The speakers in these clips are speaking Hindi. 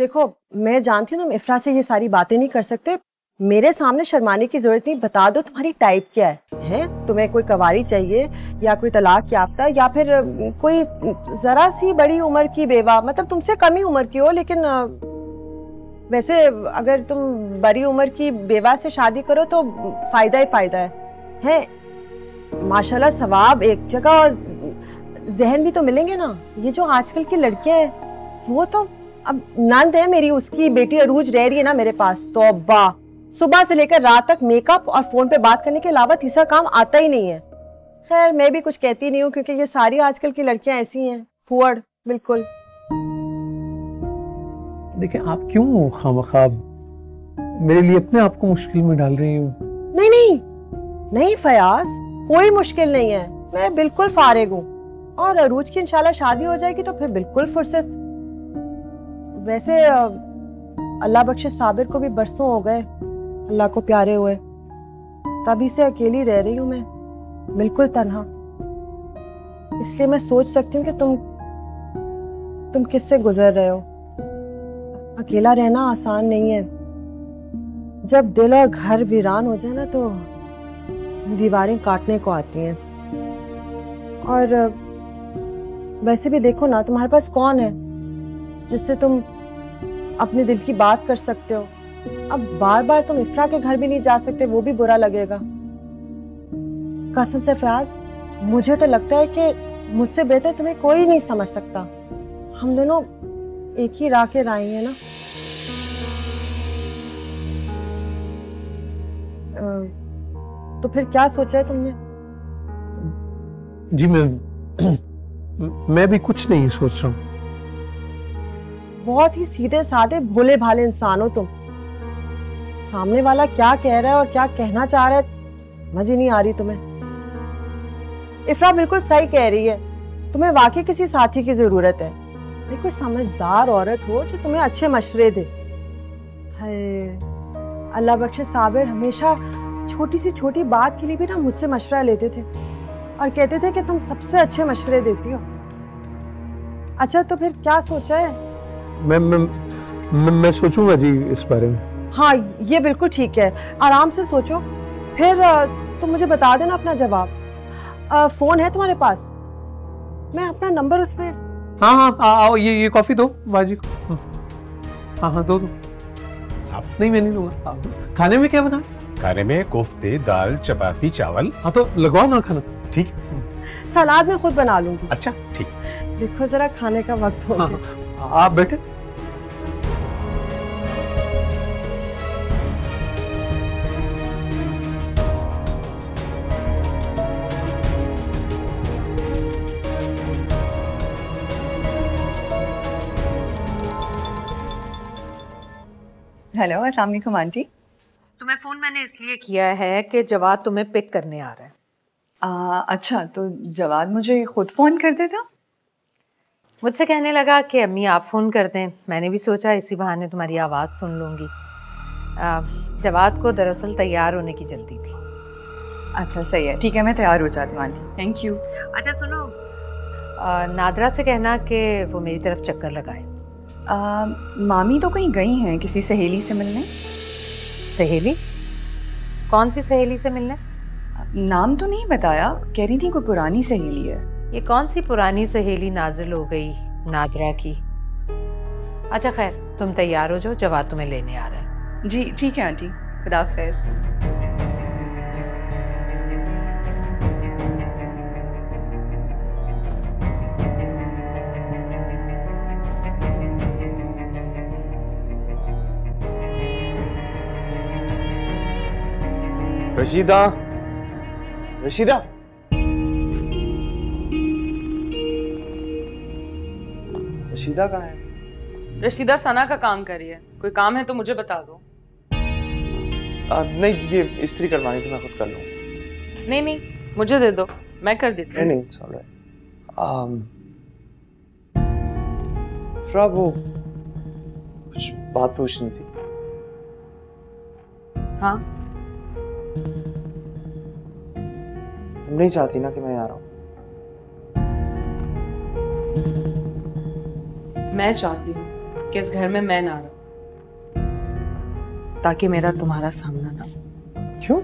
देखो मैं जानती हूँ तुम इफ्रा से ये सारी बातें नहीं कर सकते, मेरे सामने शर्माने की जरूरत नहीं। बता दो तुम्हारी टाइप क्या है? तुम्हें कोई कवारी चाहिए या कोई तलाक याफ्ता या फिर कोई जरा सी बड़ी उम्र की बेवा, मतलब तुमसे कम ही उम्र की हो, लेकिन वैसे अगर तुम बड़ी उम्र की बेवा से शादी करो तो फायदा ही फायदा है? माशाल्लाह सवाब एक जगह और जहन भी तो मिलेंगे ना। ये जो आजकल की लड़कियां हैं वो तो, अब नंद है मेरी, उसकी बेटी अरूज रह रही है ना मेरे पास, तो अब्बा सुबह से लेकर रात तक मेकअप और फोन पे बात करने के अलावा तीसरा काम आता ही नहीं है। खैर मैं भी कुछ कहती नहीं हूँ क्योंकि ये सारी आजकल की लड़कियां ऐसी हैं, फुअड़ बिल्कुल। देखिए आप क्यों खामखा मेरे लिए अपने आप को मुश्किल में डाल रही हूँ? नहीं नहीं नहीं फयाज, कोई मुश्किल नहीं है, मैं बिल्कुल फारिग हूँ। और अरूज की इंशाल्लाह शादी हो जाएगी तो फिर बिल्कुल फुर्सत। वैसे अल्लाह बख्शे साबिर को भी बरसों हो गए अल्लाह को प्यारे हुए, तभी से अकेली रह रही हूँ मैं, बिल्कुल तन्हा। इसलिए मैं सोच सकती हूँ कि तुम किससे गुजर रहे हो। अकेला रहना आसान नहीं है। जब दिल और घर वीरान हो जाए ना तो दीवारें काटने को आती हैं। और वैसे भी देखो ना, तुम्हारे पास कौन है जिससे तुम अपने दिल की बात कर सकते हो। अब बार बार तुम इफ्रा के घर भी नहीं जा सकते, वो भी बुरा लगेगा। कसम से फयाज, मुझे तो लगता है कि मुझसे बेहतर तुम्हें कोई नहीं समझ सकता। हम दोनों एक ही राह के राही हैं ना। तो फिर क्या सोचा है तुमने? जी मैं भी कुछ नहीं सोच रहा हूँ। बहुत ही सीधे साधे भोले भाले इंसान हो तुम। सामने वाला क्या कह रहा है और क्या कहना चाह रहा है समझ ही नहीं आ रही तुम्हें। इफ्रा बिल्कुल सही कह रही है, तुम्हें वाकई किसी साथी की जरूरत है। कोई समझदार औरत हो जो तुम्हें अच्छे मशवरे दे। अल्लाह बख्शे साबिर हमेशा छोटी सी छोटी बात के लिए भी ना मुझसे मशवरा लेते थे और कहते थे कि तुम सबसे अच्छे मशवरे देती हो। अच्छा तो फिर क्या सोचा है? मैं सोचूंगा जी इस बारे में। हाँ ये बिल्कुल ठीक है, आराम से सोचो, फिर तुम मुझे बता देना अपना जवाब। फोन है तुम्हारे पास? मैं अपना नंबर उस पर। हाँ हाँ आओ, ये कॉफी दो बाजी को। हाँ हाँ दो आप। नहीं मैं नहीं दूंगा। खाने में क्या बना? खाने में कोफ्ते, दाल, चपाती, चावल। हाँ तो लगवाओ ना खाना। ठीक। सलाद मैं खुद बना लूंगी। अच्छा ठीक। देखो जरा खाने का वक्त हो गया। हाँ, आप बैठे। हेलो अस्सलाम वालेकुम आंटी। तुम्हें फ़ोन मैंने इसलिए किया है कि जवाद तुम्हें पिक करने आ रहा है। अच्छा तो जवाद मुझे खुद फ़ोन कर देता? मुझसे कहने लगा कि अम्मी आप फ़ोन कर दें। मैंने भी सोचा इसी बहाने तुम्हारी आवाज़ सुन लूँगी। जवाद को दरअसल तैयार होने की जल्दी थी। अच्छा सही है, ठीक है मैं तैयार हो जाती हूँ आंटी। Thank you. अच्छा सुनो, नादरा से कहना कि वो मेरी तरफ चक्कर लगाए। मामी तो कहीं गई हैं किसी सहेली से मिलने। सहेली? कौन सी सहेली से मिलने? नाम तो नहीं बताया, कह रही थी कोई पुरानी सहेली है। ये कौन सी पुरानी सहेली नाजिल हो गई नादरा की? अच्छा खैर तुम तैयार हो जाओ, जवाद तुम्हें लेने आ रहा है। जी ठीक है आंटी, खुदा हाफिज़। रशीदा, रशीदा, रशीदा कहाँ है? रशीदा सना का काम कर रही है, कोई काम है तो मुझे बता दो। नहीं ये इस्त्री करवानी थी, मैं खुद कर लूँगा। नहीं नहीं मुझे दे दो, मैं कर देती हूँ। नहीं it's all right. फ्रा वो कुछ बात पूछनी थी। हाँ तुम नहीं चाहती ना कि मैं यहाँ रहूं? मैं चाहती हूँ, कि इस घर में मैं ना रहूं, ताकि मेरा तुम्हारा सामना ना हो। क्यों?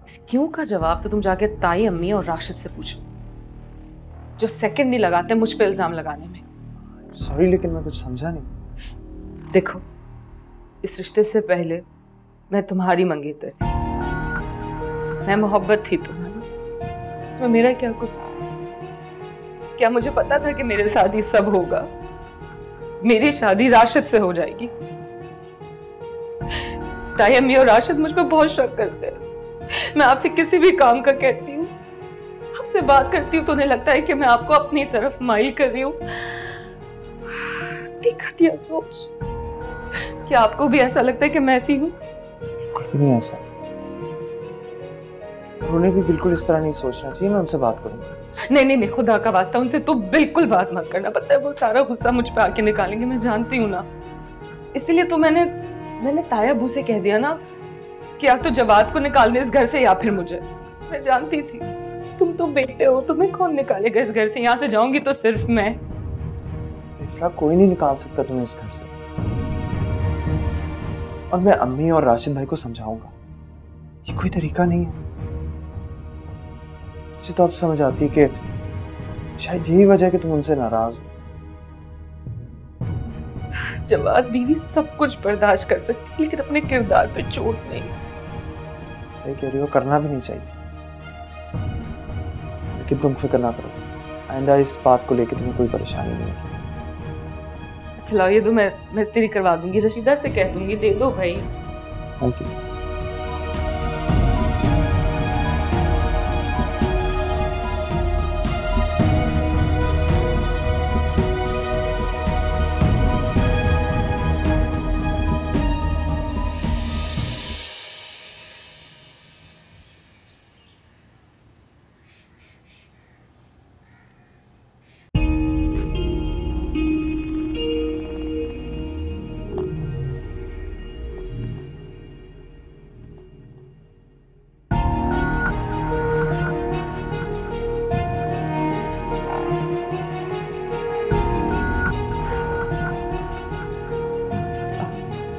इस क्यों का जवाब तो तुम जाके ताई, अम्मी और राशिद से पूछो, जो सेकंड नहीं लगाते मुझ पे इल्जाम लगाने में। सॉरी, लेकिन मैं कुछ समझा नहीं। देखो, इस रिश्ते से पहले मैं तुम्हारी मंगेतर थी, मैं मोहब्बत थी तुम्हारी, इसमें मेरा क्या कुछ? क्या मुझे पता था कि मेरे साथ ये सब होगा? मेरी शादी राशिद से हो जाएगी। ताई, अम्मी और राशिद मुझ पे बहुत शक करते हैं। मैं आपसे किसी भी काम का कहती हूँ, आपसे बात करती हूँ तो उन्हें लगता है कि मैं आपको अपनी तरफ माइल कर रही हूँ। घटिया सोच। क्या आपको भी ऐसा लगता है कि मैं ऐसी हूँ? बिल्कुल भी नहीं ऐसा। उन्हें भी बिल्कुल इस तरह नहीं सोचना चाहिए। मैं उनसे बात करूंगा। नहीं, खुदा का वास्ता उनसे तो बिल्कुल बात मत करना। पता है वो सारा गुस्सा मुझ पे आके निकालेंगे, मैं जानती हूँ ना। इसीलिए तो मैंने ताया अबू से कह दिया ना कि या तो जवाद को निकालने इस घर से या फिर मुझे। मैं जानती थी तुम तो बेटे हो, तुम्हें कौन निकालेगा इस घर से? यहाँ से जाऊंगी तो सिर्फ मैं। इफ्रा, कोई नहीं निकाल सकता तुम्हें इस घर से। और मैं अम्मी और राशिद भाई को समझाऊंगा, ये कोई तरीका नहीं है। मुझे तो अब समझ आती है कि शायद यही वजह है कि तुम उनसे नाराज हो। जवाद बीवी सब कुछ बर्दाश्त कर सकती, लेकिन अपने किरदार पे चोट नहीं। सही कह रही हो, करना भी नहीं चाहिए। लेकिन तुम फिक्र ना करो, आइंदा इस बात को लेकर तुम्हें कोई परेशानी नहीं होगी। चलाओ, ये तो मैं इस्त्री करवा दूंगी, रशीदा से कह दूंगी, दे दो भाई। Thank you.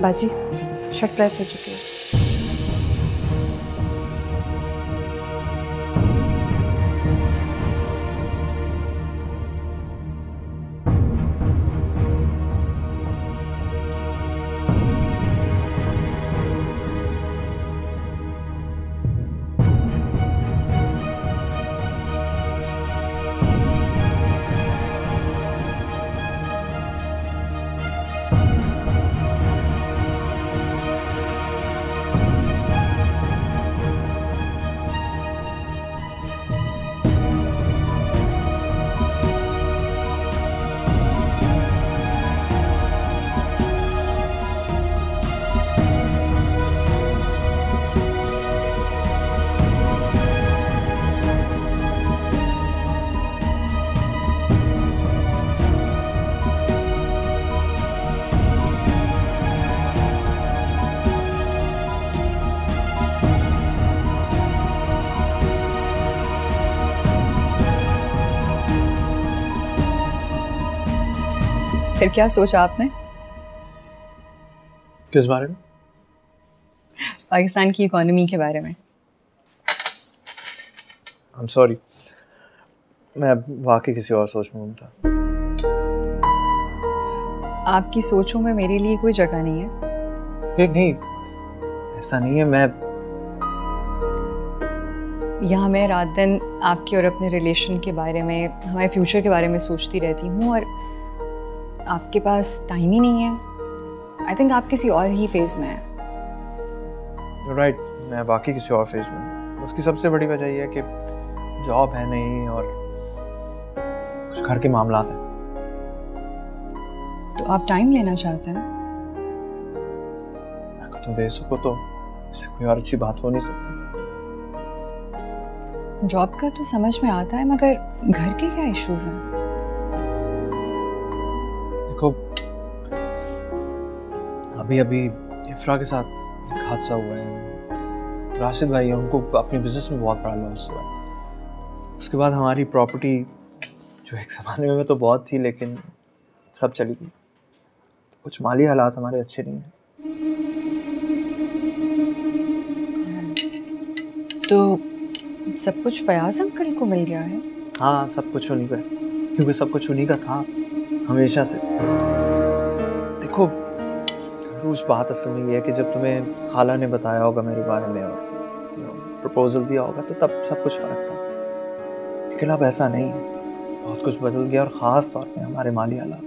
बाजी, शर्ट प्रेस हो चुकी है। फिर क्या सोचा आपने? किस बारे में? पाकिस्तान की इकोनॉमी के बारे में। I'm sorry, मैं वाकई किसी और सोच में हूँ था। आपकी सोचों में मेरे लिए कोई जगह नहीं है। नहीं, ऐसा नहीं है। मैं यहाँ मैं रात दिन आपके और अपने रिलेशन के बारे में, हमारे फ्यूचर के बारे में सोचती रहती हूँ और आपके पास टाइम ही नहीं है। आई थिंक आप किसी और ही फेज में हैं। राइट, मैं वाकई किसी और फेज में हूँ। उसकी सबसे बड़ी वजह यह है कि जॉब है नहीं और कुछ घर के मामलात हैं। तो आप टाइम लेना चाहते हैं? अगर तुम दे सको तो इससे कोई और अच्छी बात हो नहीं सकती। जॉब का तो समझ में आता है, मगर घर के क्या इश्यूज हैं? देखो, अभी इफ्रा के साथ एक हादसा हुआ है। राशिद भाई है, उनको अपने बिजनेस में बहुत बड़ा लॉस हुआ है। उसके बाद हमारी प्रॉपर्टी, जो एक ज़माने में तो बहुत थी, लेकिन सब चली गई। कुछ माली हालात हमारे अच्छे नहीं हैं। तो सब कुछ फयाज अंकल को मिल गया है? हाँ, सब कुछ उन्हीं का है, क्योंकि सब कुछ उन्हीं का था हमेशा से। देखो रोज बात असल में ये है कि जब तुम्हें खाला ने बताया होगा मेरे बारे में और प्रपोजल दिया होगा तो तब सब कुछ फर्क था, लेकिन अब ऐसा नहीं है। बहुत कुछ बदल गया और ख़ास तौर पे हमारे माली हालात।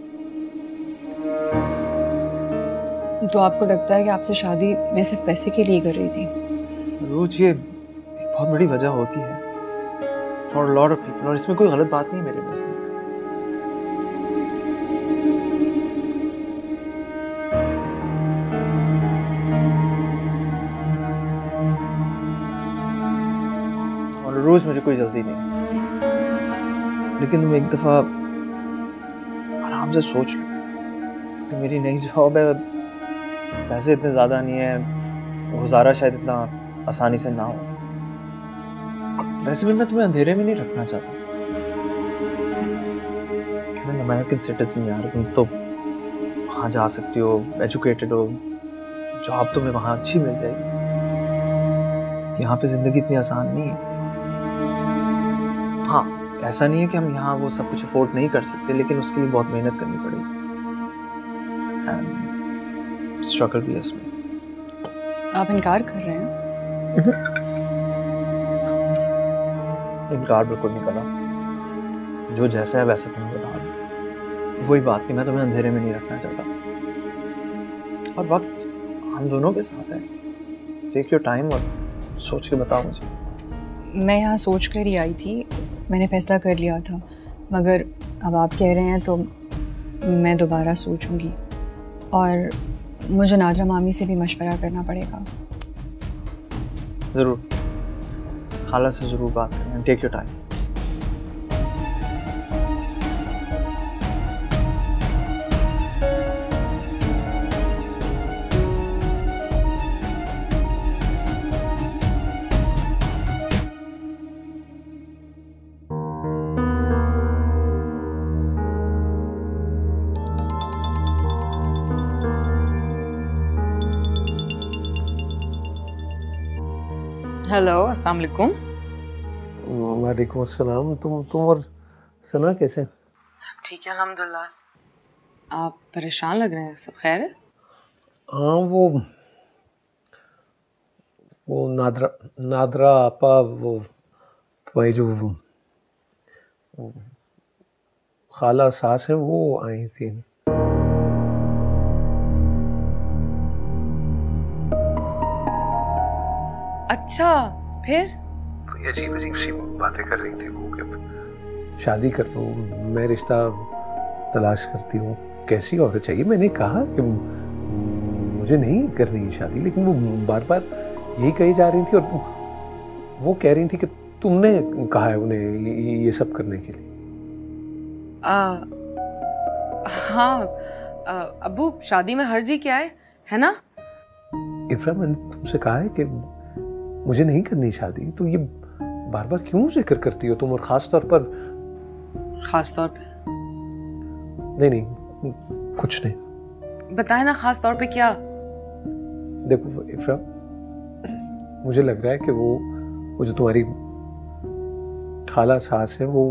तो आपको लगता है कि आपसे शादी मैं सिर्फ पैसे के लिए कर रही थी? रोज ये एक बहुत बड़ी वजह होती है फॉर लॉट ऑफ पीपल, और इसमें कोई गलत बात नहीं मेरे नज़दीक। और रोज मुझे कोई जल्दी नहीं, लेकिन तुम एक दफ़ा आराम से सोच लो कि मेरी नई जॉब है, पैसे इतने ज़्यादा नहीं है, गुजारा शायद इतना आसानी से ना हो, और वैसे भी मैं तुम्हें अंधेरे में नहीं रखना चाहता। अमेरिकन सिटीजन यार, तुम तो वहाँ जा सकती हो, एजुकेटेड हो, जॉब तुम्हें वहाँ अच्छी मिल जाएगी। यहाँ पे ज़िंदगी इतनी आसान नहीं है। हाँ, ऐसा नहीं है कि हम यहाँ वो सब कुछ अफोर्ड नहीं कर सकते, लेकिन उसके लिए बहुत मेहनत करनी पड़ेगी। स्ट्रगल भी है इसमें। आप इनकार कर रहे हैं? इनकार बिल्कुल नहीं करना। जो जैसा है वैसे तुम्हें बता दूं। वही बात कि मैं तुम्हें अंधेरे में नहीं रखना चाहता, और वक्त हम दोनों के साथ है। टेक योर टाइम और सोच के बताओ मुझे। मैं यहाँ सोच कर ही आई थी, मैंने फैसला कर लिया था, मगर अब आप कह रहे हैं तो मैं दोबारा सोचूंगी, और मुझे नादरा मामी से भी मशवरा करना पड़ेगा। ज़रूर, खाला से ज़रूर बात करना। Take your time. हेलो, अस्सलाम वालेकुम। वालेकुम अस्सलाम। तुम और सना कैसे? ठीक है अल्हम्दुलिल्लाह। आप परेशान लग रहे हैं, सब खैर है? हाँ, वो नादरा आपा, वो तुम्हारी जो वो खाला सास है वो आई थी। अच्छा, फिर? अजीब अजीब सी बातें कर रही थी वो कि शादी कर लो, मैं रिश्ता तलाश करती हूँ, कैसी औरत चाहिए। मैंने कहा कि मुझे नहीं करनी शादी, लेकिन वो बार बार यही कही जा रही थी, और वो कह रही थी कि तुमने कहा है उन्हें ये सब करने के लिए। हाँ अबू, शादी में हर्ज ही क्या है ना? इफ्रा, मैंने तुमसे कहा है कि मुझे नहीं करनी शादी, तो ये बार बार क्यों जिक्र करती हो तुम, और खास तौर पर? खास तौर पे? नहीं, कुछ नहीं। बताए ना, खास तौर पे क्या? देखो इफ्रा, मुझे लग रहा है कि वो जो तुम्हारी खाला सास है वो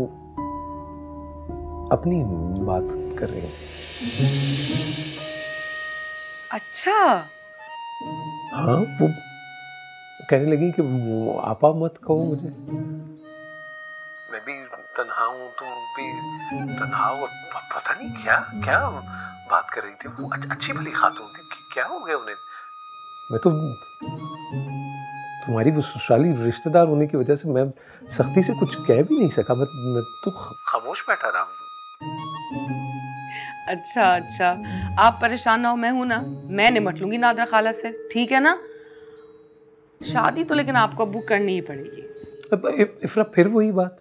अपनी बात कर रही है। अच्छा। हाँ, वो कहने लगी कि वो आपा मत कहो मुझे, मैं भी तन्हा हूँ, तुम भी तन्हा हो। पता नहीं क्या बात कर रही थी वो। अच्छी भली खातून थी, क्या हो गया उन्हें? मैं तो तुम्हारी वो ससुराली रिश्तेदार होने की वजह से मैं सख्ती से कुछ कह भी नहीं सका। मैं तो खामोश बैठा रहा। अच्छा, आप परेशान ना हो, मैं हूं ना, मैं निपट लूंगी नादरा खाला से, ठीक है ना? शादी तो लेकिन आपको अब्बू करनी ही पड़ेगी। अब इफ्रा, फिर वही बात।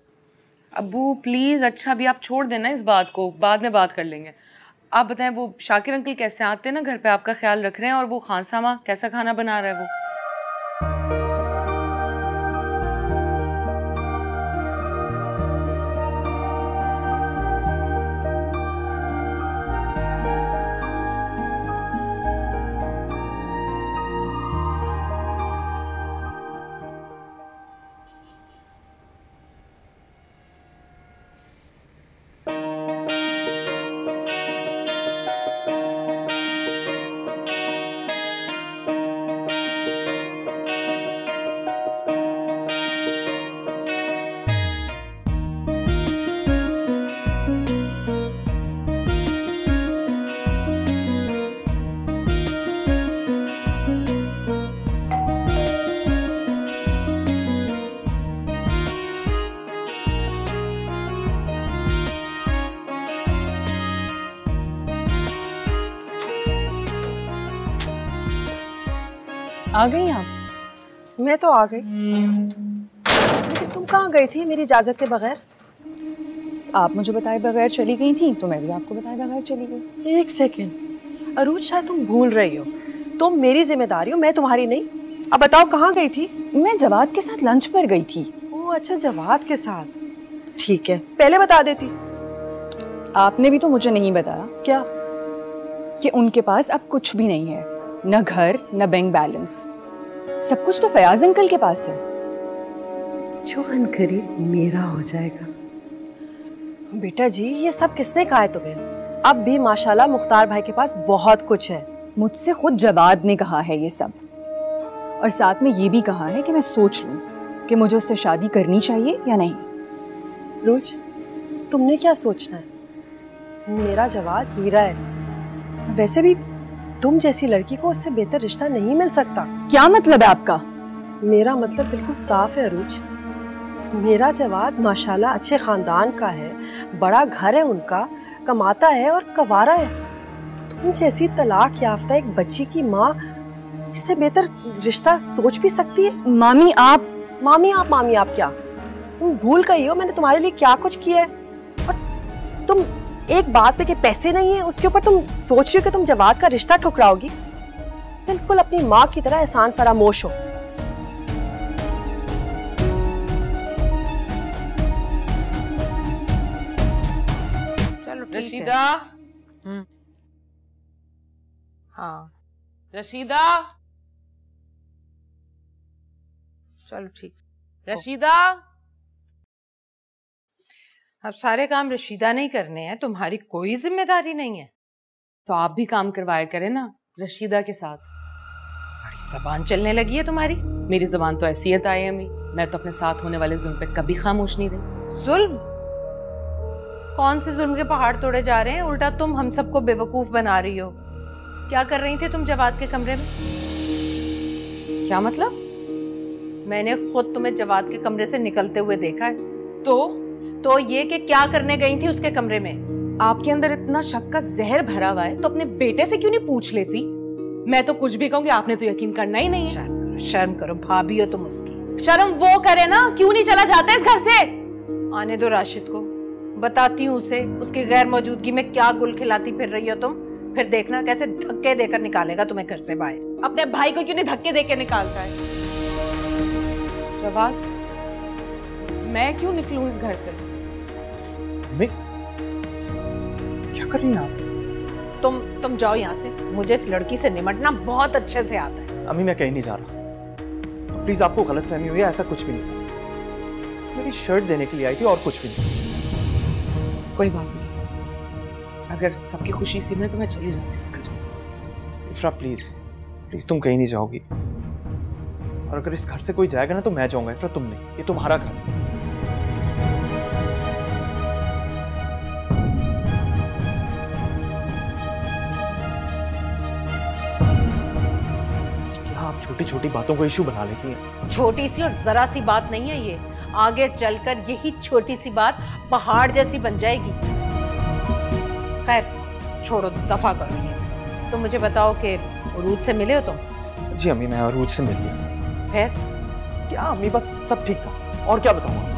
अब्बू प्लीज, अच्छा अभी आप छोड़ देना इस बात को, बाद में बात कर लेंगे। आप बताएं, वो शाकिर अंकल कैसे आते हैं ना घर पे, आपका ख्याल रख रहे हैं, और वो खानसामा कैसा खाना बना रहा है वो? आ गई आप? मैं तो आ गई, लेकिन तुम कहाँ गई थी मेरी इजाजत के बगैर? आप मुझे बताए बगैर चली गई थी तो मैं भी आपको बताए बगैर चली गई। एक सेकेंड, अरूज शायद तुम भूल रही हो, तुम मेरी जिम्मेदारी हो, मैं तुम्हारी नहीं। अब बताओ कहाँ गई थी? मैं जवाद के साथ लंच पर गई थी। ओह अच्छा, जवाद के साथ, ठीक है, पहले बता देती। आपने भी तो मुझे नहीं बताया क्या? कि उनके पास अब कुछ भी नहीं है, न घर न बैंक बैलेंस, सब कुछ तो फयाज अंकल के पास है। जो अनकरीब मेरा हो जाएगा। बेटा जी, ये सब किसने कहा है तुम्हें? अब भी माशाल्लाह मुख्तार भाई के पास बहुत कुछ है। मुझसे खुद जवाद ने कहा है ये सब, और साथ में ये भी कहा है कि मैं सोच लूं कि मुझे उससे शादी करनी चाहिए या नहीं। रूज, तुमने क्या सोचना है? मेरा जवाब हीरा है, वैसे भी तुम जैसी लड़की को उससे बेहतर रिश्ता नहीं मिल सकता। क्या मतलब है आपका? मेरा मतलब बिल्कुल साफ है अरूज। मेरा जवाब माशाल्लाह अच्छे खानदान का है, बड़ा घर है उनका, कमाता है और कवारा है। तुम जैसी तलाक याफ्ता एक बच्ची की माँ इससे बेहतर रिश्ता सोच भी सकती है? मामी आप क्या? तुम भूल गई हो मैंने तुम्हारे लिए क्या कुछ किया है? और तुम एक बात पे कि पैसे नहीं है, उसके ऊपर तुम सोच रही हो कि तुम जवाद का रिश्ता ठुकराओगी। बिल्कुल अपनी माँ की तरह एहसान फरामोश हो। चलो रशीदा। हाँ रशीदा। चलो ठीक। रशीदा। अब सारे काम रशीदा नहीं करने हैं, तुम्हारी कोई जिम्मेदारी नहीं है। तो आप भी काम करवाया करें ना रशीदा के साथ। बड़ी जबान चलने लगी है तुम्हारी। मेरी जबान तो ऐसी है ताई अम्मी, मैं तो अपने साथ होने वाले जुल्म पे कभी खामोश नहीं रही। जुल्म? कौन से जुल्म के पहाड़ तोड़े जा रहे हैं? उल्टा तुम हम सबको बेवकूफ बना रही हो। क्या कर रही थी तुम जवाद के कमरे में? क्या मतलब? मैंने खुद तुम्हें जवाद के कमरे से निकलते हुए देखा है। तो ये कि क्या करने गई थी उसके कमरे में? आपके अंदर इतना शक का जहर भरा हुआ है तो अपने बेटे से क्यों नहीं पूछ लेती? मैं तो कुछ भी कहूंगी, आपने तो यकीन करना ही नहीं है। शर्म करो, भाभी हो तुम उसकी। शर्म वो करे ना, क्यों नहीं चला जाता इस घर से? आने दो राशिद को, बताती हूँ उसे उसकी गैर मौजूदगी में क्या गुल खिलाती फिर रही हो तुम। फिर देखना कैसे धक्के देकर निकालेगा तुम्हें घर से बाहर। अपने भाई को क्यों नहीं धक्के देकर निकालता है? जवाद, मैं क्यों निकलूं इस घर से? मैं क्या कर रही हैं आप? तुम जाओ यहाँ से, मुझे इस लड़की से निमटना बहुत अच्छे से आता है। अम्मी मैं कहीं नहीं जा रहा, प्लीज आपको गलतफहमी हुई है, ऐसा कुछ भी नहीं। मेरी शर्ट देने के लिए आई थी और कुछ भी नहीं। कोई बात नहीं, अगर सबकी खुशी सी में तो मैं चली जाती हूँ इस घर से। इफ्रा प्लीज प्लीज तुम कहीं नहीं जाओगी, और अगर इस घर से कोई जाएगा ना तो मैं जाऊंगा। इफ्रा तुम नहीं, ये तुम्हारा घर है। आप छोटी छोटी बातों को इशू बना लेती हैं। छोटी सी और जरा सी बात नहीं है ये, आगे चलकर यही छोटी सी बात पहाड़ जैसी बन जाएगी। खैर छोड़ो, दफा करो ये। तुम मुझे बताओ कि अरूज से मिले हो तुम? जी अम्मी, मैं अरूज से मिल लिया था। फिर क्या अम्मी, बस सब ठीक था, और क्या बताऊं?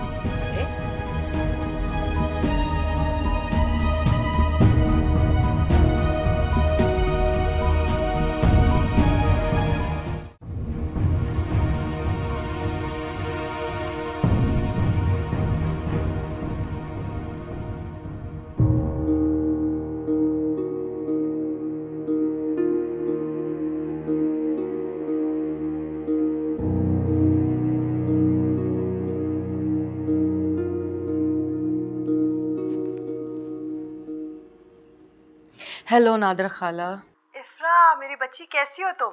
हेलो नादरा खाला। इफ्रा मेरी बच्ची, कैसी हो तुम?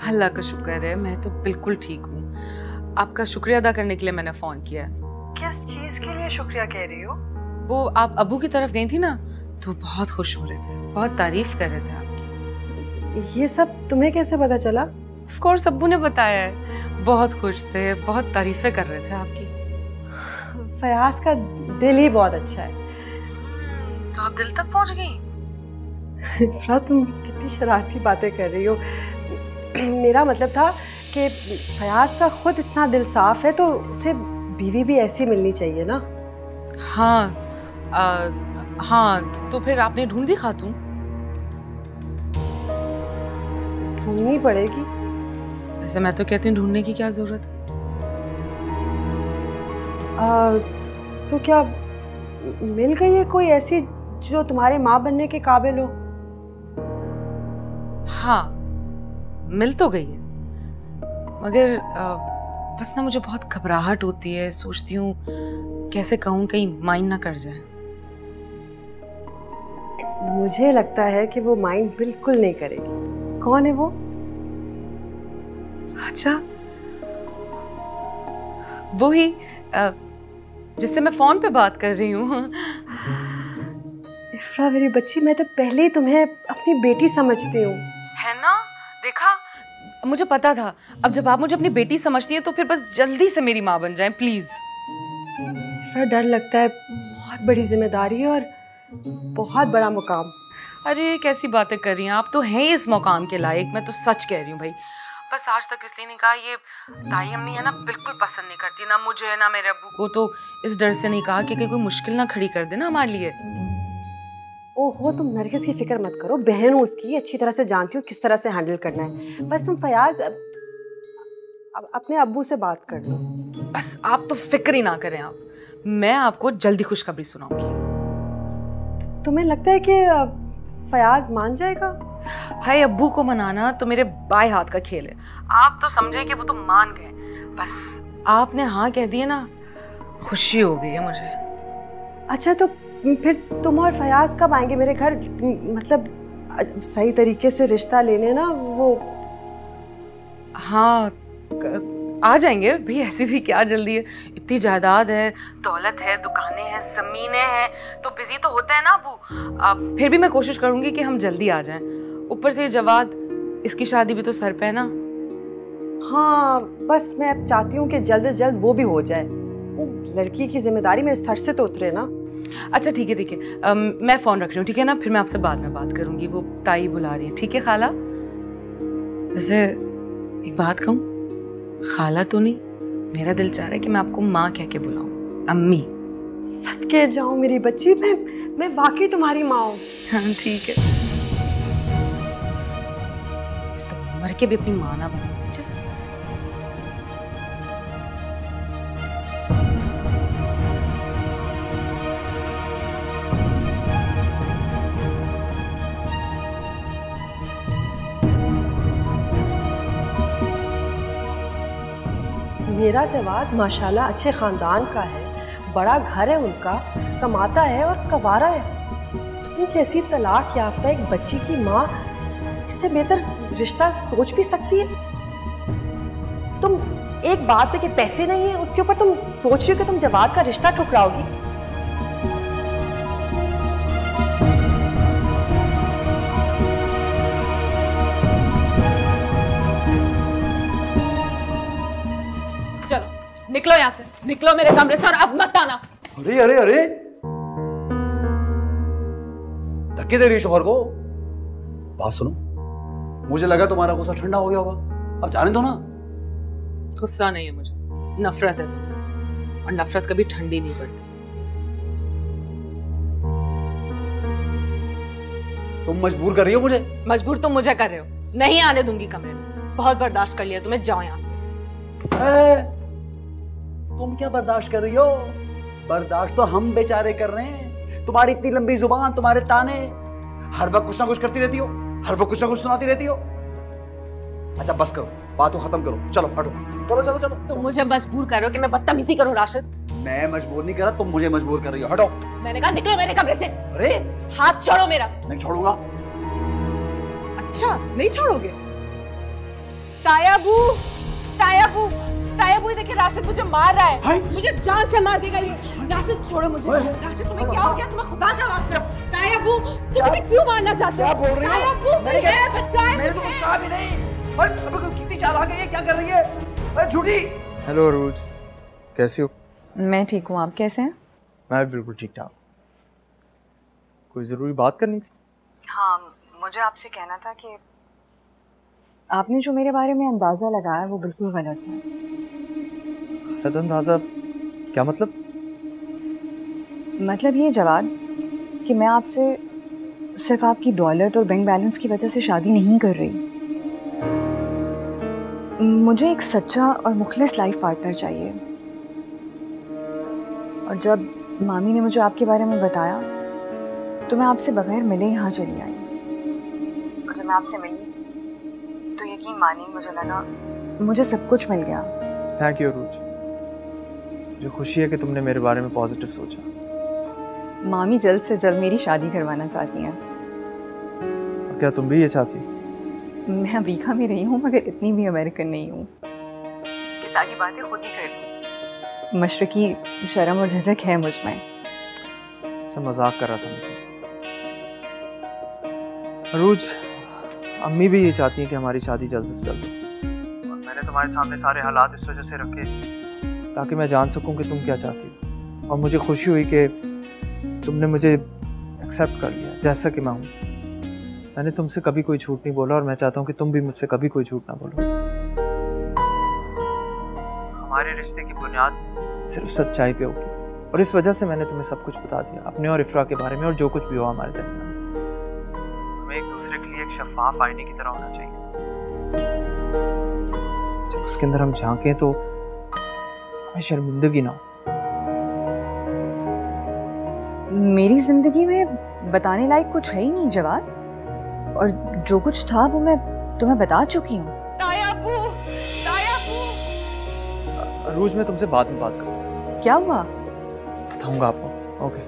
अल्लाह का शुक्र है, मैं तो बिल्कुल ठीक हूँ। आपका शुक्रिया अदा करने के लिए मैंने फोन किया। किस चीज के लिए शुक्रिया कह रही हो? वो आप अबू की तरफ गई थी ना, तो बहुत खुश हो रहे थे, बहुत तारीफ कर रहे थे आपकी। ये सब तुम्हें कैसे पता चला? ऑफ कोर्स अब्बू ने बताया है, बहुत खुश थे, बहुत तारीफें कर रहे थे आपकी। फयाज का दिल ही बहुत अच्छा है। तो आप दिल तक पहुंच गई? इफ्रा तुम कितनी शरारती बातें कर रही हो। मेरा मतलब था कि फयाज का खुद इतना दिल साफ है तो उसे बीवी भी ऐसी मिलनी चाहिए ना। हाँ, तो फिर आपने ढूंढ दी खातून? ढूंढनी पड़ेगी। वैसे मैं तो कहती हूँ ढूंढने की क्या जरूरत है। तो क्या मिल गई है कोई ऐसी जो तुम्हारे माँ बनने के काबिल हो? हाँ, मिल तो गई है, मगर बस ना मुझे बहुत घबराहट होती है। सोचती हूँ कैसे कहूँ कहीं माइंड ना कर जाए। मुझे लगता है कि वो माइंड बिल्कुल नहीं करेगी। कौन है वो? अच्छा, वो ही जिससे मैं फोन पे बात कर रही हूँ। इफ्रा मेरी बच्ची, मैं तो पहले ही तुम्हें अपनी बेटी समझती हूँ। है ना, देखा, मुझे पता था। अब जब आप मुझे अपनी बेटी समझती हैं तो फिर बस जल्दी से मेरी माँ बन जाएं प्लीज। इफ्रा डर लगता है, बहुत बड़ी जिम्मेदारी है और बहुत बड़ा मुकाम। अरे कैसी बातें कर रही हैं आप, तो हैं इस मुकाम के लायक। मैं तो सच कह रही हूँ भाई। बस आज तक इसलिए नहीं कहा, ये ताई अम्मी है ना बिल्कुल पसंद नहीं करती, ना मुझे ना मेरे अब्बू को, तो इस डर से नहीं कहा कि कोई मुश्किल ना खड़ी कर देना हमारे लिए। ओहो, तुम नरगिस की फिक्र मत करो, बहन हूँ उसकी, अच्छी तरह से जानती हूँ किस तरह से हैंडल करना है। बस तुम फयाज अपने अब्बू से बात कर लो। बस आप तो फिक्र ही ना करें आप, मैं आपको जल्दी खुशखबरी सुनाऊंगी। तुम्हें लगता है कि फयाज मान जाएगा? हाय, अब्बू को मनाना तो मेरे बाएं हाथ का खेल है। आप तो समझे कि वो तो मान गए, बस आपने हाँ कह दिया ना, खुशी हो गई है मुझे। अच्छा, तो फिर तुम और फयाज कब आएंगे मेरे घर? मतलब सही तरीके से रिश्ता लेने ना वो। हाँ, आ जाएंगे भाई, ऐसी भी क्या जल्दी है। इतनी जायदाद है, दौलत है, दुकानें हैं, जमीनें हैं, तो बिजी तो होते हैं ना अबू। फिर भी मैं कोशिश करूंगी कि हम जल्दी आ जाएं। ऊपर से जवाद, इसकी शादी भी तो सर पे है ना। हाँ, बस मैं अब चाहती हूँ कि जल्द से जल्द वो भी हो जाए। वो लड़की की जिम्मेदारी मेरे सर से तो उतरे ना। अच्छा ठीक है, मैं फोन रख रही हूँ, ठीक है ना? फिर मैं आपसे बाद में बात करूंगी, वो ताई बुला रही है। ठीक है खाला? वैसे एक बात कहूँ, खाला तो नहीं, मेरा दिल चाह रहा है कि मैं आपको माँ कह के बुलाऊं, अम्मी। सदके जाऊं मेरी बच्ची, मैं वाकई तुम्हारी माँ हूँ। हाँ ठीक है, तो मर के भी अपनी माँ ना बनो। चल मेरा जवाद माशाल्लाह अच्छे खानदान का है, बड़ा घर है उनका, कमाता है और कवारा है। तुम जैसी तलाक याफ्ता एक बच्ची की माँ, इससे बेहतर रिश्ता सोच भी सकती है? तुम एक बात पे कि पैसे नहीं है, उसके ऊपर तुम सोच रही हो कि तुम जवाद का रिश्ता ठुकराओगी? निकलो यहाँ से, निकलो मेरे कमरे से और अब मत आना। अरे अरे अरे, धक्के दे रही है शोहर को। बात सुनो, मुझे लगा तुम्हारा गुस्सा ठंडा हो गया होगा, अब जाने दो ना। गुस्सा नहीं है मुझे, नफरत है तुमसे, और नफरत कभी ठंडी नहीं पड़ती। तुम मजबूर कर रही हो मुझे। मजबूर तुम मुझे कर रहे हो, नहीं आने दूंगी कमरे में। बहुत बर्दाश्त कर लिया तुम्हें, जाओ यहाँ से। तुम क्या बर्दाश्त कर रही हो? बर्दाश्त तो हम बेचारे कर रहे हैं। तुम्हारी इतनी लंबी जुबान, तुम्हारे ताने, हर वक्त कुछ ना कुछ करती रहती हो, हर वक्त कुछ ना कुछ सुनाती रहती हो। अच्छा बस करो, बात को खत्म करो, चलो हटो, चलो चलो चलो। तुम मुझे मजबूर कर रहे हो कि मैं बदतमीजी करूं राशिद? मैं मजबूर नहीं कर रहा, तुम मुझे मजबूर कर रही हो, हटो। मैंने कहा निकलो मेरे कमरे से। अरे हाथ छोड़ो मेरा। नहीं छोड़ूंगा। अच्छा नहीं छोड़ोगे? तायाबू, तायाबू, तायाबू, देखिए राशिद मुझे मार रहा है, मुझे जान से मार देगा ये। राशिद छोड़ो मुझे। राशिद तुम्हें क्या हो गया? तुम्हें खुदा का वास्ता, तायाबू तुम मुझे क्यों मारना चाहते हो? क्या बोल रही हो? तायाबू मेरे बच्चा है, मैंने तो कुछ कहा भी नहीं। अरे कितनी चालाक है ये, क्या कर रही है? अरे झूठी। हेलो अरूज, कैसी हो? मैं ठीक हूँ, आप कैसे हैं? मैं बिल्कुल ठीक ठाक। कोई ज़रूरी बात करनी थी? हाँ, मुझे आपसे कहना था कि आपने जो मेरे बारे में अंदाज़ा लगाया वो बिल्कुल गलत है। गलत अंदाज़ा? क्या मतलब? मतलब ये जवाब कि मैं आपसे सिर्फ आपकी दौलत और बैंक बैलेंस की वजह से शादी नहीं कर रही। मुझे एक सच्चा और मुखलिस लाइफ पार्टनर चाहिए। और जब मामी ने मुझे आपके बारे में बताया तो मैं आपसे बगैर मिले यहाँ चली आई। और जब मैं आपसे मिली तो यकीन मानिए मुझे लगा मुझे सब कुछ मिल गया। थैंक यू अरूज, मुझे खुशी है कि तुमने मेरे बारे में पॉजिटिव सोचा। मामी जल्द से जल्द मेरी शादी करवाना चाहती हैं। और क्या तुम भी ये चाहती हो? मैं अमेरिका में रही हूँ मगर इतनी भी अमेरिकन नहीं हूँ कि सारी बातें खुद ही कर लूँ। मशरकी शर्म और झिझक है मुझ में। सब मजाक कर रहा था मैं तुमसे। अरूज, अम्मी भी ये चाहती हैं कि हमारी शादी जल्द से जल्द हो। और मैंने तुम्हारे सामने सारे हालात इस वजह से रखे ताकि मैं जान सकूं कि तुम क्या चाहती हो। और मुझे खुशी हुई कि तुमने मुझे एक्सेप्ट कर लिया जैसा कि मैं हूँ। मैंने तुमसे कभी कोई झूठ नहीं बोला और मैं चाहता हूँ कि तुम भी मुझसे कभी कोई झूठ ना बोलो। हमारे रिश्ते की बुनियाद सिर्फ सच्चाई पे होगी और इस वजह से मैंने तुम्हें सब कुछ बता दिया, अपने और इफ्रा के बारे में और जो कुछ भी हुआ हमारे दरमियान। हमें एक दूसरे के लिए एक शफाफ आईने की तरह होना चाहिए। जब उसके अंदर हम झांकें तो हमें शर्मिंदगी ना हो। मेरी जिंदगी में बताने लायक कुछ है ही नहीं जवाब, और जो कुछ था वो मैं तुम्हें बता चुकी हूँ। अरूज, मैं तुमसे बाद में बात करता हूँ। क्या हुआ? बताऊंगा आपको। ओके।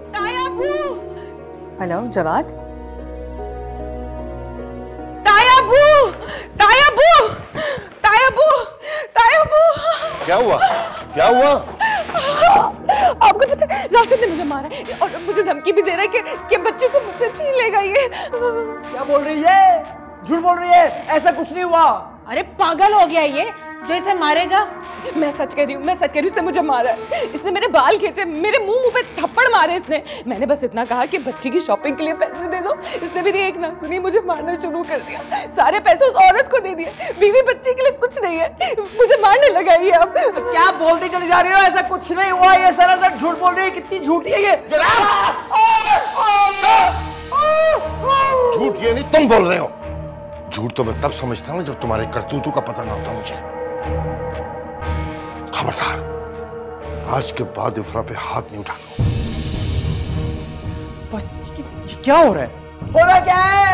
हेलो जवाद। क्या हुआ? क्या हुआ? आपको पता है राशिद ने मुझे मारा है और मुझे धमकी भी दे रहा है कि बच्चे को मुझसे छीन लेगा ये। क्या बोल रही है? झूठ बोल रही है, ऐसा कुछ नहीं हुआ। अरे पागल हो गया ये जो इसे मारेगा। मैं सच कह रही हूँ, इसने मुझे मारा है। इसने मेरे बाल खींचे, मेरे मुंह पे थप्पड़ मारे इसने। मैंने बस इतना कहा कि बच्ची की शॉपिंग के लिए पैसे दे दो, इसने मेरी एक ना सुनी, मुझे मारना शुरू कर दिया। सारे पैसे उस औरत को दे दिए, बीवी बच्ची के लिए कुछ नहीं है, मुझे मारने लगा ये। अब क्या बोलती चली जा रही हो? ऐसा कुछ नहीं हुआ, ये सरासर झूठ बोल रही है। कितनी झूठी है ये। झूठ ये नहीं तुम बोल रहे हो। झूठ तो मैं तब समझता हूँ जब तुम्हारे करतूतों का पता ना होता मुझे। खबरदार, आज के बाद इफ्रा पे हाथ नहीं उठाना। ये क्या हो रहा है? हो रहा क्या है?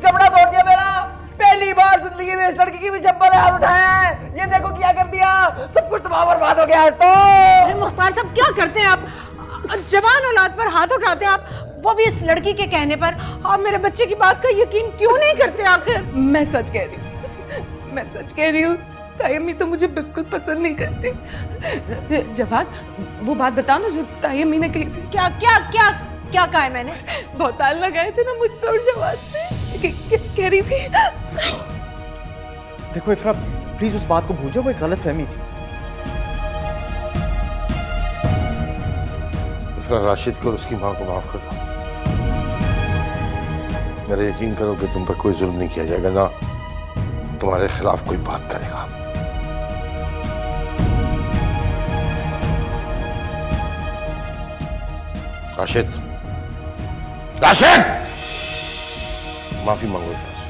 जबड़ा तोड़ दिया मेरा। पहली बार जिंदगी में इस लड़की की भी चप्पल हाथ उठाया है। ये देखो क्या कर दिया, सब कुछ तबाह बर्बाद हो गया है। तो अरे मुख्तार साहब क्या करते हैं आप? जवान औलाद पर हाथ उठाते हैं आप, वो भी इस लड़की के कहने पर। आप मेरे बच्चे की बात का यकीन क्यों नहीं करते आखिर? मैं सच कह रही हूँ, ताई अम्मी तो मुझे बिल्कुल पसंद नहीं करती। जवाद, वो बात बताओ ना जो ताई अम्मी ने कही थी। क्या क्या क्या क्या कहा है मैंने? बहुत ताल लगाए थे ना मुझ पे और जवाद पे। कह रही थी। देखो इफ्रा, प्लीज उस बात को भूल जाओ, वो एक गलतफहमी थी। इफ्रा, राशिद को और उसकी मां को माफ कर दो। मेरा यकीन करो कि तुम पर कोई जुल्म नहीं किया जाएगा, ना तुम्हारे खिलाफ कोई बात करेगा। राशिद, राशिद, माफी मांगो इफ्रा से।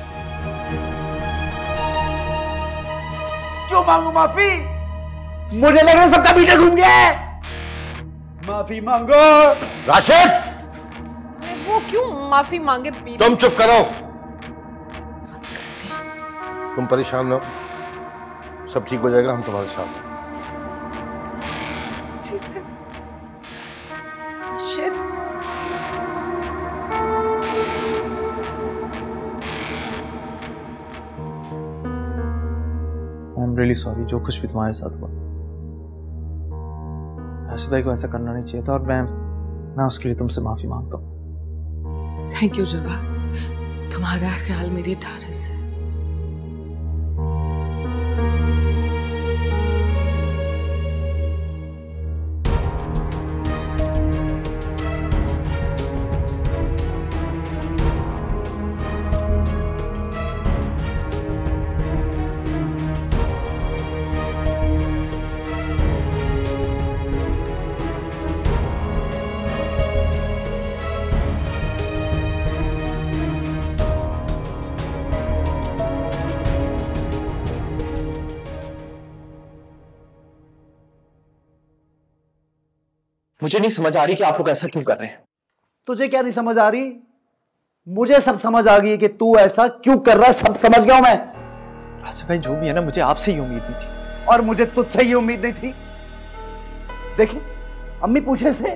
क्यों मांगू माफी? मुझे लग रहा है सबका बीटा घूम गया है। माफी मांगो। राशिद, वो क्यों माफी मांगे? तुम चुप करो। तुम परेशान ना हो, सब ठीक हो जाएगा, हम तुम्हारे साथ हैं। ठीक है Rashid. I am really sorry जो कुछ भी तुम्हारे साथ हुआ। राशिदा को ऐसा करना नहीं चाहिए था और मैं उसके लिए तुमसे माफी मांगता हूँ। थैंक यू जवाद, तुम्हारा ख्याल मेरी ढारस है। मुझे नहीं समझ आ रही कि आप लोग ऐसा क्यों कर रहे हैं। तुझे क्या नहीं समझ आ रही? मुझे सब समझ आ गई कि तू ऐसा क्यों कर रहा है, सब समझ गया हूं मैं। राशिद भाई जो भी है ना, मुझे आपसे ही उम्मीद नहीं थी। और मुझे तुझसे ही उम्मीद नहीं थी। देखिए अम्मी पूछे से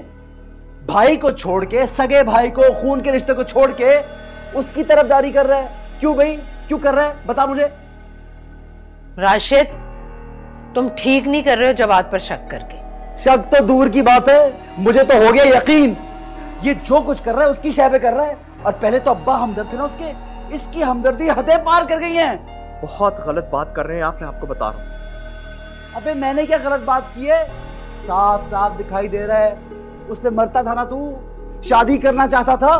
भाई को छोड़ के, सगे भाई को, खून के रिश्ते को छोड़ के उसकी तरफदारी कर रहा है। क्यों भाई, क्यों कर रहा है, बता मुझे। राशिद, तुम ठीक नहीं कर रहे हो जवाद पर शक करके। शक तो दूर की बात है, मुझे तो हो गया यकीन। ये जो कुछ कर रहा है उसकी शय पे कर रहा है। और पहले तो अब्बा हमदर्द थे ना उसके, इसकी हमदर्दी हदें पार कर गई हैं। बहुत गलत बात कर रहे हैं आप, मैं आपको बता रहा हूं। अबे मैंने क्या गलत बात की है? साफ साफ दिखाई दे रहा है उस पे मरता था ना तू, शादी करना चाहता था।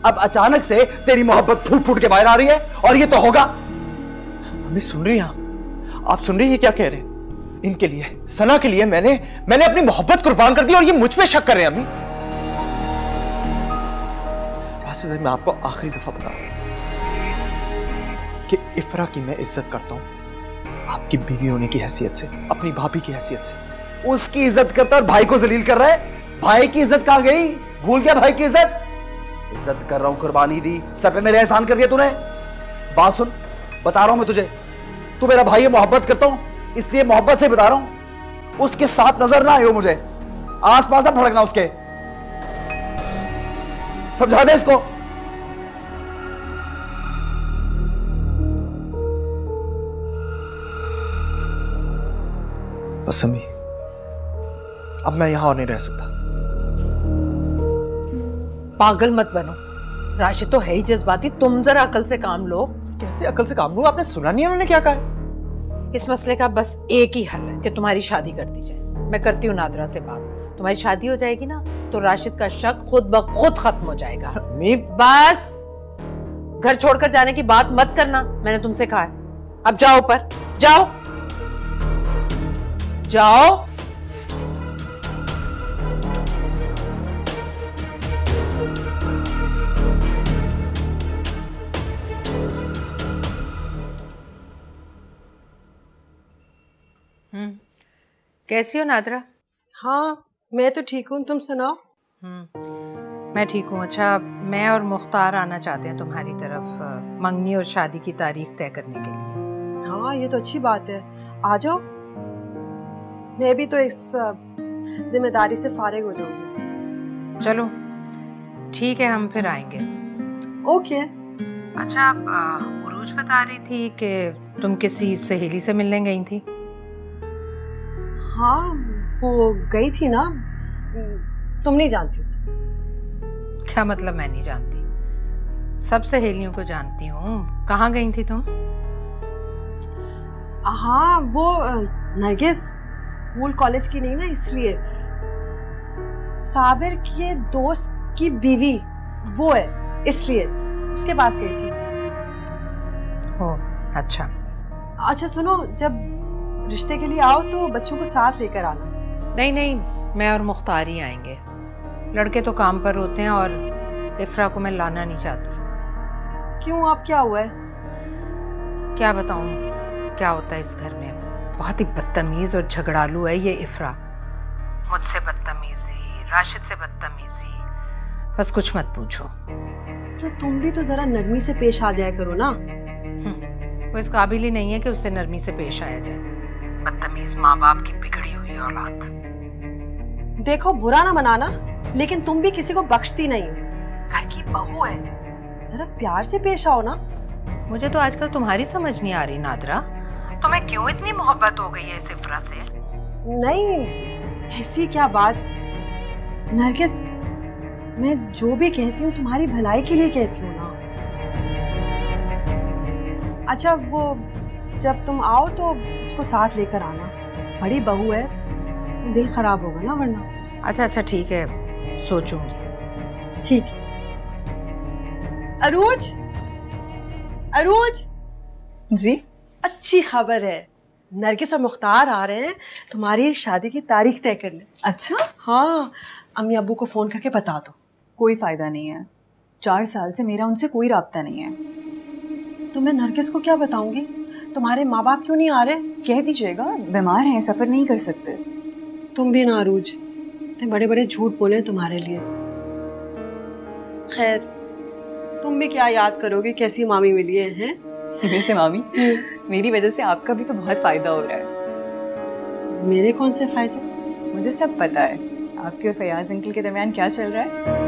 अब अचानक से तेरी मोहब्बत फूट फूट के बाहर आ रही है और ये तो होगा। अम्मी सुन रही हैं आप सुन रही है क्या कह रहे हैं? इनके लिए, सना के लिए मैंने अपनी मोहब्बत कुर्बान कर दी और ये मुझ पे शक कर रहे हैं। अम्मी राशिद भाई, मैं आपको आखिरी दफा बता रहा हूं कि इफ्रा की मैं इज्जत करता हूं आपकी बीवी होने की हैसियत से, अपनी भाभी की हैसियत से। उसकी इज्जत करता और भाई को जलील कर रहा है। भाई की इज्जत कहां गई? भूल गया भाई की इज्जत? इज्जत कर रहा हूं, कुर्बानी दी, सर पे मेरे एहसान कर दिया तूने। बात सुन, बता रहा हूं मैं तुझे, तू मेरा भाई है, मोहब्बत करता हूं, इसलिए मोहब्बत से बता रहा हूं। उसके साथ नजर ना आयो मुझे, आस पास ना भड़कना उसके, समझा दे इसको। बस अम्मी, अब मैं यहां और नहीं रह सकता। पागल मत बनो, राशिद तो है ही जज्बाती, तुम जरा अकल से काम लो। कैसे अकल से काम लूं? आपने सुना नहीं है उन्होंने क्या कहा है? इस मसले का बस एक ही हल है कि तुम्हारी शादी कर दी जाए। मैं करती हूँ नादरा से बात, तुम्हारी शादी हो जाएगी ना तो राशिद का शक खुद ब खुद खत्म हो जाएगा। बस घर छोड़कर जाने की बात मत करना, मैंने तुमसे कहा है। अब जाओ ऊपर, जाओ जाओ। कैसी हो नादरा? हाँ मैं तो ठीक हूँ, तुम सुनाओ। मैं ठीक हूँ। अच्छा, मैं और मुख्तार आना चाहते हैं तुम्हारी तरफ मंगनी और शादी की तारीख तय करने के लिए। हाँ ये तो अच्छी बात है, आ जाओ। मैं भी तो इस जिम्मेदारी से फारिग हो जाऊंगी। चलो ठीक है, हम फिर आएंगे। ओके। अच्छा, आप उरूज बता रही थी कि तुम किसी सहेली से मिलने गई थी। हाँ वो गई थी ना, तुम नहीं जानती उसे। क्या मतलब मैं नहीं जानती? सब सहेलियों को जानती हूँ। कहाँ गई थी तुम? हाँ वो नरगिस स्कूल कॉलेज की नहीं ना, इसलिए साबिर के दोस्त की बीवी वो है, इसलिए उसके पास गई थी। ओह अच्छा। अच्छा सुनो, जब रिश्ते के लिए आओ तो बच्चों को साथ लेकर आना। नहीं नहीं, मैं और मुख्तार ही आएंगे। लड़के तो काम पर होते हैं और इफ्रा को मैं लाना नहीं चाहती। क्यों, आप क्या हुआ है? क्या बताऊं क्या होता है इस घर में। बहुत ही बदतमीज और झगड़ालू है ये इफ्रा। मुझसे बदतमीजी, राशिद से बदतमीजी, बस कुछ मत पूछो। तो तुम भी तो जरा नरमी से पेश आ जाया करो ना। वो इस काबिल ही नहीं है कि उससे नरमी से पेश आया जाए। बदतमीज माँ बाप की बिगड़ी हुई औलाद। देखो बुरा ना मनाना, लेकिन तुम भी किसी को बख्शती नहीं हो। घर की बहू है, जरा प्यार से पेश आओ ना। मुझे तो आजकल तुम्हारी समझ नहीं आ रही नादरा, तुम्हें क्यों इतनी मोहब्बत हो गई है इस इफ्रा से? नहीं ऐसी क्या बात नरगिस, मैं जो भी कहती हूँ तुम्हारी भलाई के लिए कहती हूँ ना। अच्छा वो जब तुम आओ तो उसको साथ लेकर आना, बड़ी बहू है, दिल खराब होगा ना वरना। अच्छा अच्छा ठीक है, सोचूंगी। ठीक। अरूज, अरूज जी, अच्छी खबर है, नरगिस और मुख्तार आ रहे हैं तुम्हारी शादी की तारीख तय करने। अच्छा? हाँ, अम्मी अब्बू को फोन करके बता दो। कोई फायदा नहीं है, 4 साल से मेरा उनसे कोई राब्ता नहीं है। तो मैं नरगिस को क्या बताऊंगी? तुम्हारे माँ बाप क्यों नहीं आ रहे? कह दीजिएगा बीमार हैं, सफर नहीं कर सकते। तुम भी ना अरूज, इतने बड़े बड़े झूठ बोले तुम्हारे लिए। खैर, तुम भी क्या याद करोगे कैसी मामी मिली है? वैसे मामी, मेरी वजह से आपका भी तो बहुत फायदा हो रहा है। मेरे कौन से फायदे? मुझे सब पता है। आपके और फयाज अंकल के दरमियान क्या चल रहा है।